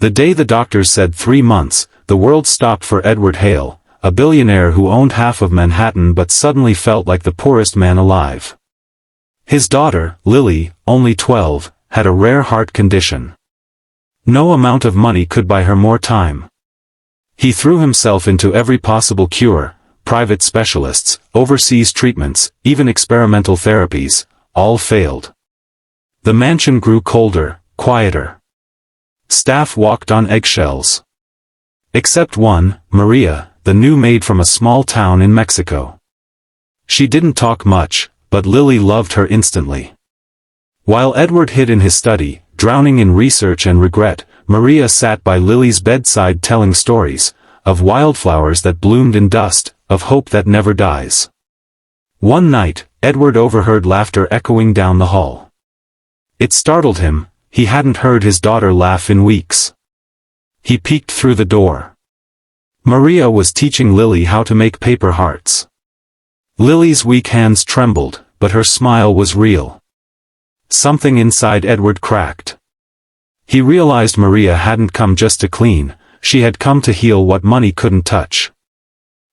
The day the doctors said 3 months, the world stopped for Edward Hale, a billionaire who owned half of Manhattan but suddenly felt like the poorest man alive. His daughter, Lily, only 12, had a rare heart condition. No amount of money could buy her more time. He threw himself into every possible cure, private specialists, overseas treatments, even experimental therapies, all failed. The mansion grew colder, quieter. Staff walked on eggshells. Except one, Maria, the new maid from a small town in Mexico. She didn't talk much, but Lily loved her instantly. While Edward hid in his study, drowning in research and regret, Maria sat by Lily's bedside telling stories, of wildflowers that bloomed in dust, of hope that never dies. One night, Edward overheard laughter echoing down the hall. It startled him, he hadn't heard his daughter laugh in weeks. He peeked through the door. Maria was teaching Lily how to make paper hearts. Lily's weak hands trembled, but her smile was real. Something inside Edward cracked. He realized Maria hadn't come just to clean, she had come to heal what money couldn't touch.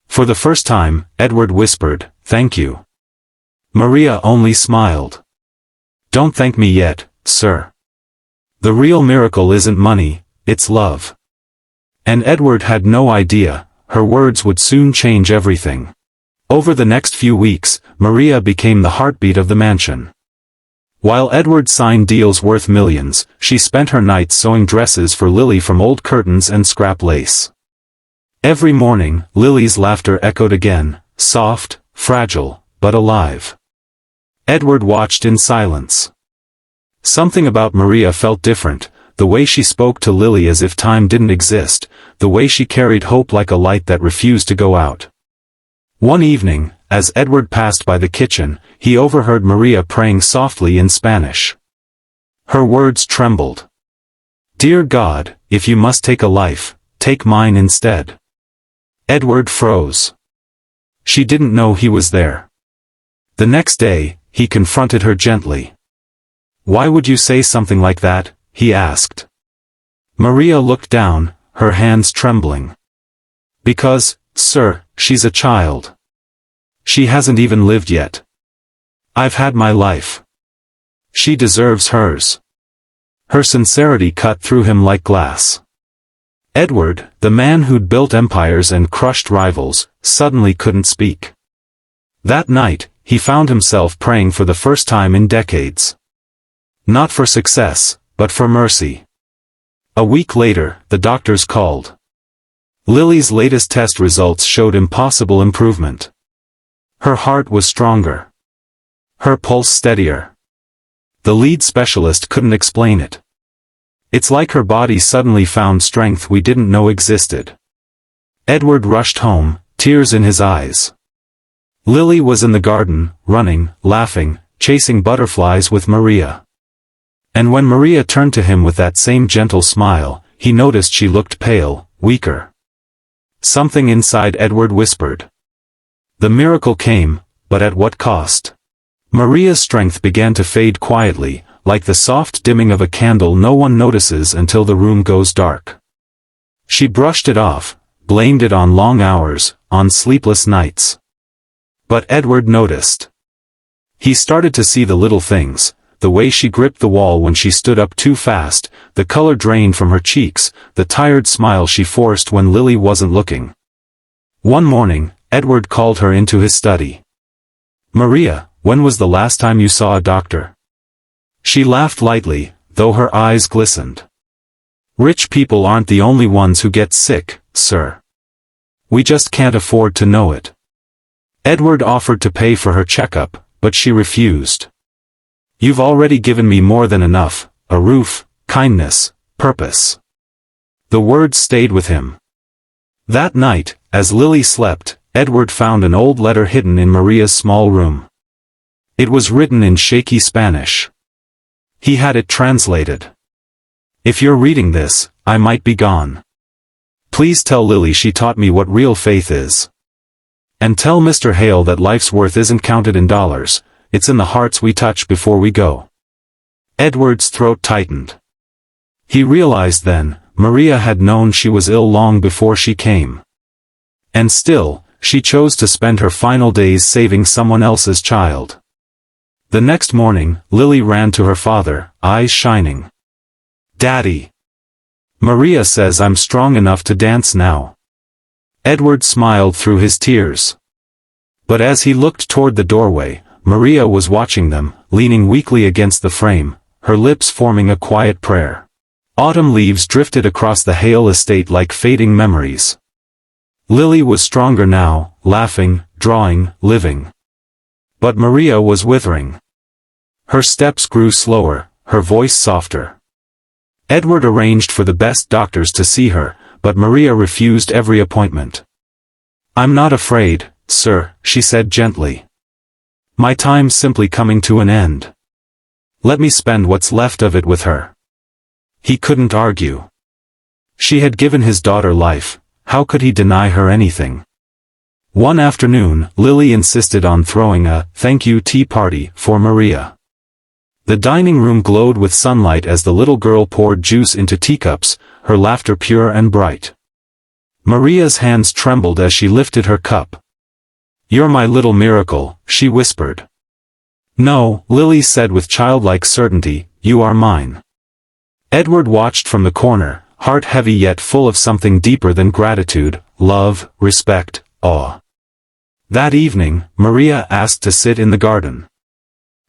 For the first time, Edward whispered, "Thank you." Maria only smiled. "Don't thank me yet, sir. The real miracle isn't money, it's love." And Edward had no idea, her words would soon change everything. Over the next few weeks, Maria became the heartbeat of the mansion. While Edward signed deals worth millions, she spent her nights sewing dresses for Lily from old curtains and scrap lace. Every morning, Lily's laughter echoed again, soft, fragile, but alive. Edward watched in silence. Something about Maria felt different, the way she spoke to Lily as if time didn't exist, the way she carried hope like a light that refused to go out. One evening, as Edward passed by the kitchen, he overheard Maria praying softly in Spanish. Her words trembled. "Dear God, if you must take a life, take mine instead." Edward froze. She didn't know he was there. The next day, he confronted her gently. "Why would you say something like that?" he asked. Maria looked down, her hands trembling. "Because, sir, she's a child. She hasn't even lived yet. I've had my life. She deserves hers." Her sincerity cut through him like glass. Edward, the man who'd built empires and crushed rivals, suddenly couldn't speak. That night, he found himself praying for the first time in decades. Not for success, but for mercy. A week later, the doctors called. Lily's latest test results showed impossible improvement. Her heart was stronger. Her pulse steadier. The lead specialist couldn't explain it. "It's like her body suddenly found strength we didn't know existed." Edward rushed home, tears in his eyes. Lily was in the garden, running, laughing, chasing butterflies with Maria. And when Maria turned to him with that same gentle smile, he noticed she looked pale, weaker. Something inside Edward whispered. The miracle came, but at what cost? Maria's strength began to fade quietly, like the soft dimming of a candle no one notices until the room goes dark. She brushed it off, blamed it on long hours, on sleepless nights. But Edward noticed. He started to see the little things, the way she gripped the wall when she stood up too fast, the color drained from her cheeks, the tired smile she forced when Lily wasn't looking. One morning, Edward called her into his study. "Maria, when was the last time you saw a doctor?" She laughed lightly, though her eyes glistened. "Rich people aren't the only ones who get sick, sir. We just can't afford to know it." Edward offered to pay for her checkup, but she refused. "You've already given me more than enough, a roof, kindness, purpose." The words stayed with him. That night, as Lily slept, Edward found an old letter hidden in Maria's small room. It was written in shaky Spanish. He had it translated. "If you're reading this, I might be gone. Please tell Lily she taught me what real faith is. And tell Mr. Hale that life's worth isn't counted in dollars, it's in the hearts we touch before we go." Edward's throat tightened. He realized then, Maria had known she was ill long before she came. And still, she chose to spend her final days saving someone else's child. The next morning, Lily ran to her father, eyes shining. "Daddy. Maria says I'm strong enough to dance now." Edward smiled through his tears. But as he looked toward the doorway, Maria was watching them, leaning weakly against the frame, her lips forming a quiet prayer. Autumn leaves drifted across the Hale estate like fading memories. Lily was stronger now, laughing, drawing, living. But Maria was withering. Her steps grew slower, her voice softer. Edward arranged for the best doctors to see her, but Maria refused every appointment. "I'm not afraid, sir," she said gently. "My time's simply coming to an end. Let me spend what's left of it with her." He couldn't argue. She had given his daughter life, how could he deny her anything? One afternoon, Lily insisted on throwing a thank you tea party for Maria. The dining room glowed with sunlight as the little girl poured juice into teacups, her laughter pure and bright. Maria's hands trembled as she lifted her cup. "You're my little miracle," she whispered. "No," Lily said with childlike certainty, "you are mine." Edward watched from the corner, heart heavy yet full of something deeper than gratitude, love, respect, awe. That evening, Maria asked to sit in the garden.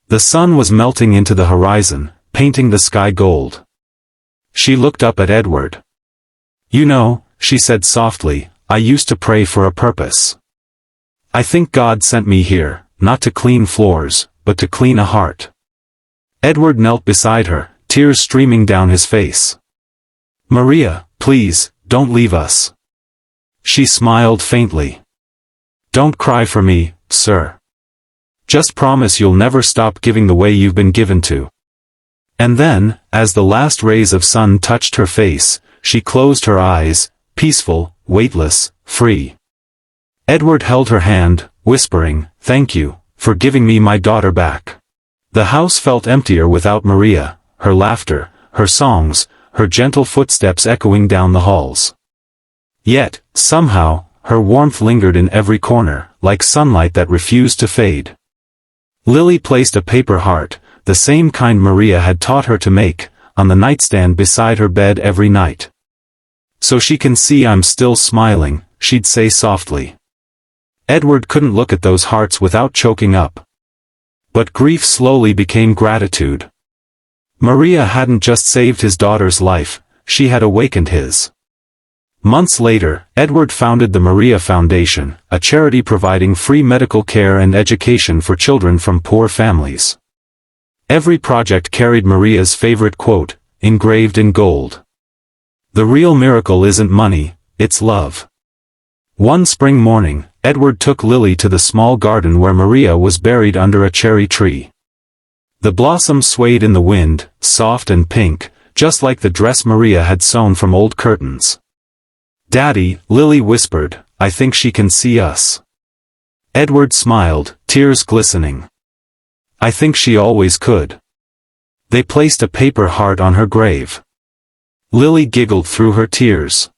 The sun was melting into the horizon, painting the sky gold. She looked up at Edward. "You know," she said softly, "I used to pray for a purpose. I think God sent me here, not to clean floors, but to clean a heart." Edward knelt beside her, tears streaming down his face. "Maria, please, don't leave us." She smiled faintly. "Don't cry for me, sir. Just promise you'll never stop giving the way you've been given to." And then, as the last rays of sun touched her face, she closed her eyes, peaceful, weightless, free. Edward held her hand, whispering, "Thank you, for giving me my daughter back." The house felt emptier without Maria, her laughter, her songs, her gentle footsteps echoing down the halls. Yet, somehow, her warmth lingered in every corner, like sunlight that refused to fade. Lily placed a paper heart, the same kind Maria had taught her to make, on the nightstand beside her bed every night. "So she can see I'm still smiling," she'd say softly. Edward couldn't look at those hearts without choking up. But grief slowly became gratitude. Maria hadn't just saved his daughter's life, she had awakened his. Months later, Edward founded the Maria Foundation, a charity providing free medical care and education for children from poor families. Every project carried Maria's favorite quote, engraved in gold. "The real miracle isn't money, it's love." One spring morning, Edward took Lily to the small garden where Maria was buried under a cherry tree. The blossoms swayed in the wind, soft and pink, just like the dress Maria had sewn from old curtains. "Daddy," Lily whispered, "I think she can see us." Edward smiled, tears glistening. "I think she always could." They placed a paper heart on her grave. Lily giggled through her tears.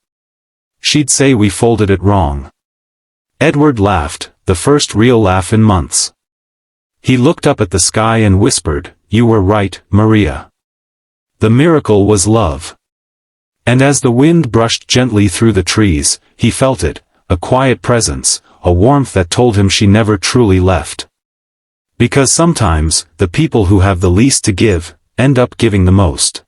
She'd say we folded it wrong. Edward laughed, the first real laugh in months. He looked up at the sky and whispered, "You were right, Maria. The miracle was love." And as the wind brushed gently through the trees, he felt it, a quiet presence, a warmth that told him she never truly left. Because sometimes, the people who have the least to give, end up giving the most.